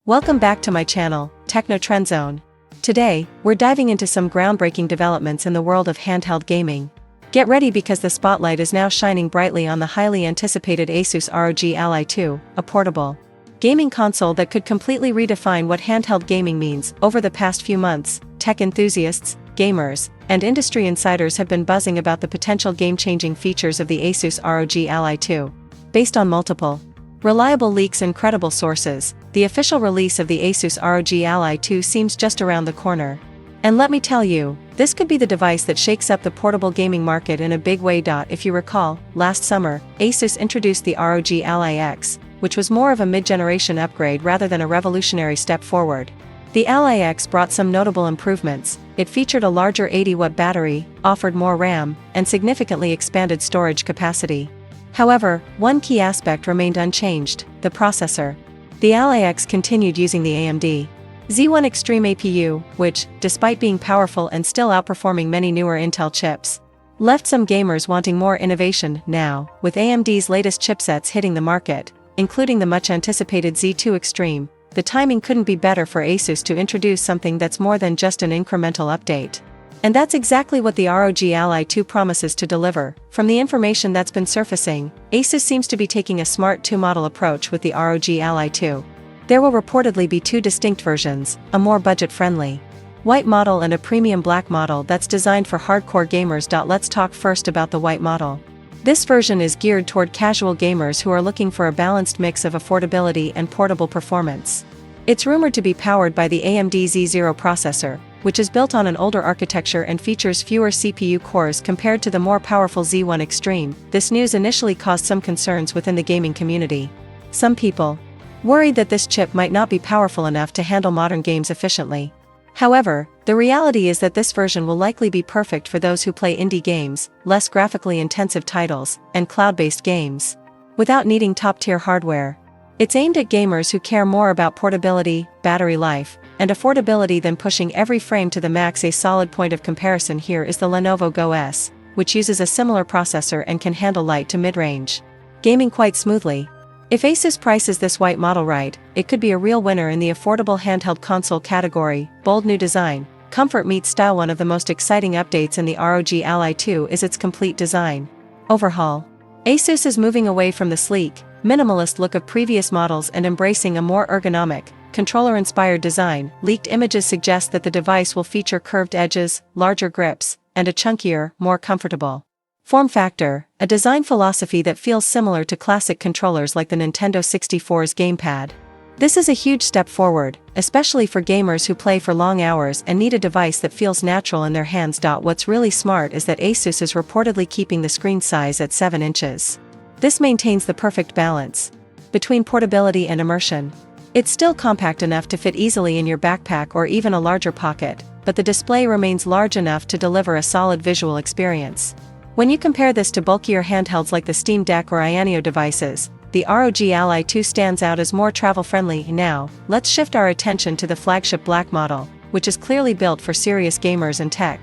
Welcome back to my channel, Techno Trend Zone. Today, we're diving into some groundbreaking developments in the world of handheld gaming. Get ready because the spotlight is now shining brightly on the highly anticipated ASUS ROG Ally 2, a portable gaming console that could completely redefine what handheld gaming means. Over the past few months, tech enthusiasts, gamers, and industry insiders have been buzzing about the potential game-changing features of the ASUS ROG Ally 2. Based on multiple reliable leaks and credible sources, the official release of the ASUS ROG Ally 2 seems just around the corner. And let me tell you, this could be the device that shakes up the portable gaming market in a big way. If you recall, last summer, ASUS introduced the ROG Ally X, which was more of a mid-generation upgrade rather than a revolutionary step forward. The Ally X brought some notable improvements. It featured a larger 80-watt battery, offered more RAM, and significantly expanded storage capacity. However, one key aspect remained unchanged: the processor. The Ally X continued using the AMD Z1 Extreme APU, which, despite being powerful and still outperforming many newer Intel chips, left some gamers wanting more innovation. Now, with AMD's latest chipsets hitting the market, including the much-anticipated Z2 Extreme, the timing couldn't be better for ASUS to introduce something that's more than just an incremental update. And that's exactly what the ROG Ally 2 promises to deliver. From the information that's been surfacing, ASUS seems to be taking a smart two-model approach with the ROG Ally 2. There will reportedly be two distinct versions, a more budget-friendly white model and a premium black model that's designed for hardcore gamers. Let's talk first about the white model. This version is geared toward casual gamers who are looking for a balanced mix of affordability and portable performance. It's rumored to be powered by the AMD Z0 processor, which is built on an older architecture and features fewer CPU cores compared to the more powerful Z1 Extreme. This news initially caused some concerns within the gaming community. Some people worried that this chip might not be powerful enough to handle modern games efficiently. However, the reality is that this version will likely be perfect for those who play indie games, less graphically intensive titles, and cloud-based games, without needing top-tier hardware. It's aimed at gamers who care more about portability, battery life, and affordability than pushing every frame to the max. A solid point of comparison here is the Lenovo Go S, which uses a similar processor and can handle light to mid-range gaming quite smoothly. If ASUS prices this white model right, it could be a real winner in the affordable handheld console category. Bold new design, comfort meets style. One of the most exciting updates in the ROG Ally 2 is its complete design overhaul. ASUS is moving away from the sleek, minimalist look of previous models and embracing a more ergonomic, controller-inspired design. Leaked images suggest that the device will feature curved edges, larger grips, and a chunkier, more comfortable form factor, a design philosophy that feels similar to classic controllers like the Nintendo 64's gamepad. This is a huge step forward, especially for gamers who play for long hours and need a device that feels natural in their hands. What's really smart is that ASUS is reportedly keeping the screen size at 7 inches. This maintains the perfect balance between portability and immersion. It's still compact enough to fit easily in your backpack or even a larger pocket, but the display remains large enough to deliver a solid visual experience. When you compare this to bulkier handhelds like the Steam Deck or Ayaneo devices, the ROG Ally 2 stands out as more travel-friendly. Now, let's shift our attention to the flagship black model, which is clearly built for serious gamers and tech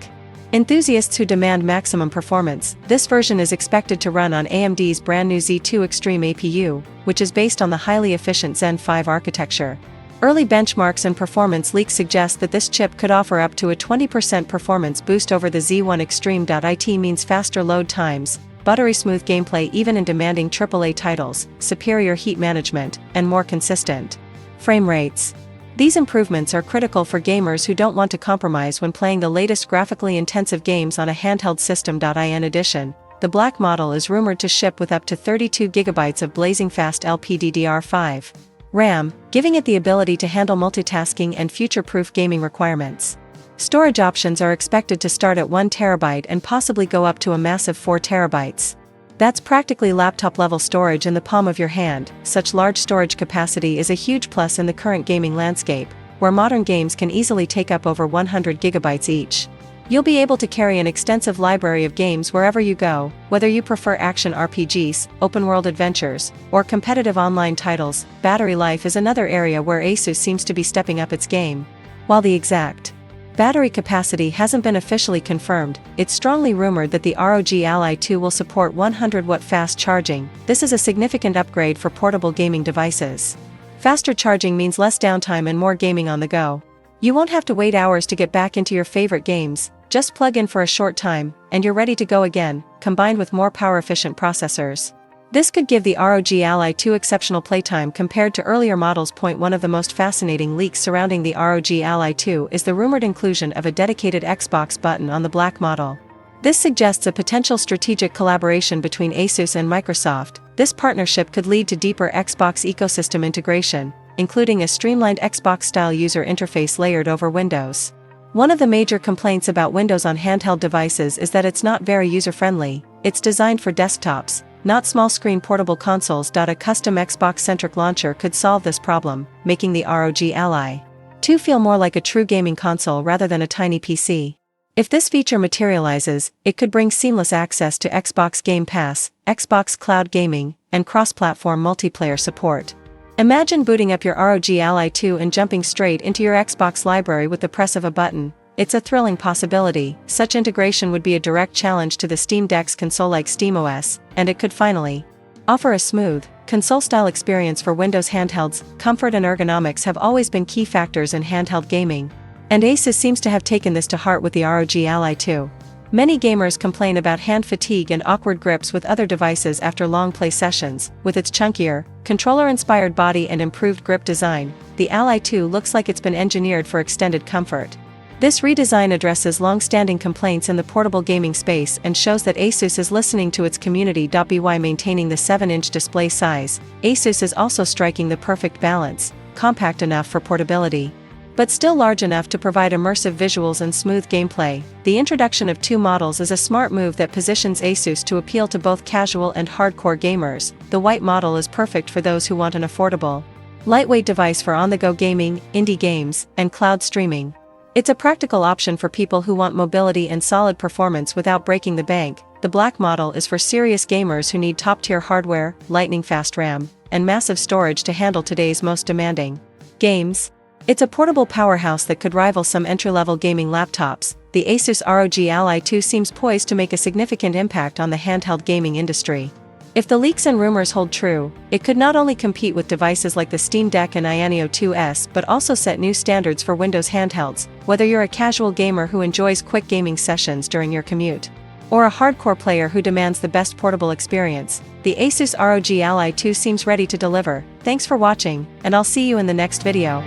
enthusiasts who demand maximum performance. This version is expected to run on AMD's brand new Z2 Extreme APU, which is based on the highly efficient Zen 5 architecture. Early benchmarks and performance leaks suggest that this chip could offer up to a 20% performance boost over the Z1 Extreme. It means faster load times, buttery smooth gameplay even in demanding AAA titles, superior heat management, and more consistent frame rates. These improvements are critical for gamers who don't want to compromise when playing the latest graphically intensive games on a handheld system. In addition, the black model is rumored to ship with up to 32 GB of blazing fast LPDDR5 RAM, giving it the ability to handle multitasking and future-proof gaming requirements. Storage options are expected to start at 1 TB and possibly go up to a massive 4 TB. That's practically laptop-level storage in the palm of your hand. Such large storage capacity is a huge plus in the current gaming landscape, where modern games can easily take up over 100 GB each. You'll be able to carry an extensive library of games wherever you go, whether you prefer action RPGs, open-world adventures, or competitive online titles. Battery life is another area where ASUS seems to be stepping up its game. While the exact battery capacity hasn't been officially confirmed, it's strongly rumored that the ROG Ally 2 will support 100-watt fast charging. This is a significant upgrade for portable gaming devices. Faster charging means less downtime and more gaming on the go. You won't have to wait hours to get back into your favorite games, just plug in for a short time, and you're ready to go again, combined with more power-efficient processors. This could give the ROG Ally 2 exceptional playtime compared to earlier models. One of the most fascinating leaks surrounding the ROG Ally 2 is the rumored inclusion of a dedicated Xbox button on the black model. This suggests a potential strategic collaboration between ASUS and Microsoft. This partnership could lead to deeper Xbox ecosystem integration, including a streamlined Xbox-style user interface layered over Windows. One of the major complaints about Windows on handheld devices is that it's not very user-friendly. It's designed for desktops, not small-screen portable consoles. A custom Xbox-centric launcher could solve this problem, making the ROG Ally 2 feel more like a true gaming console rather than a tiny PC. If this feature materializes, it could bring seamless access to Xbox Game Pass, Xbox Cloud Gaming, and cross-platform multiplayer support. Imagine booting up your ROG Ally 2 and jumping straight into your Xbox library with the press of a button. It's a thrilling possibility. Such integration would be a direct challenge to the Steam Deck's console-like SteamOS, and it could finally offer a smooth, console-style experience for Windows handhelds. Comfort and ergonomics have always been key factors in handheld gaming, and ASUS seems to have taken this to heart with the ROG Ally 2. Many gamers complain about hand fatigue and awkward grips with other devices after long play sessions. With its chunkier, controller-inspired body and improved grip design, the Ally 2 looks like it's been engineered for extended comfort. This redesign addresses long-standing complaints in the portable gaming space and shows that ASUS is listening to its community. By maintaining the 7-inch display size, ASUS is also striking the perfect balance, compact enough for portability, but still large enough to provide immersive visuals and smooth gameplay. The introduction of 2 models is a smart move that positions ASUS to appeal to both casual and hardcore gamers. The white model is perfect for those who want an affordable, lightweight device for on-the-go gaming, indie games, and cloud streaming. It's a practical option for people who want mobility and solid performance without breaking the bank. The black model is for serious gamers who need top-tier hardware, lightning-fast RAM, and massive storage to handle today's most demanding games. It's a portable powerhouse that could rival some entry-level gaming laptops. The ASUS ROG Ally 2 seems poised to make a significant impact on the handheld gaming industry. If the leaks and rumors hold true, it could not only compete with devices like the Steam Deck and Ayaneo 2S but also set new standards for Windows handhelds. Whether you're a casual gamer who enjoys quick gaming sessions during your commute, or a hardcore player who demands the best portable experience, the ASUS ROG Ally 2 seems ready to deliver. Thanks for watching, and I'll see you in the next video.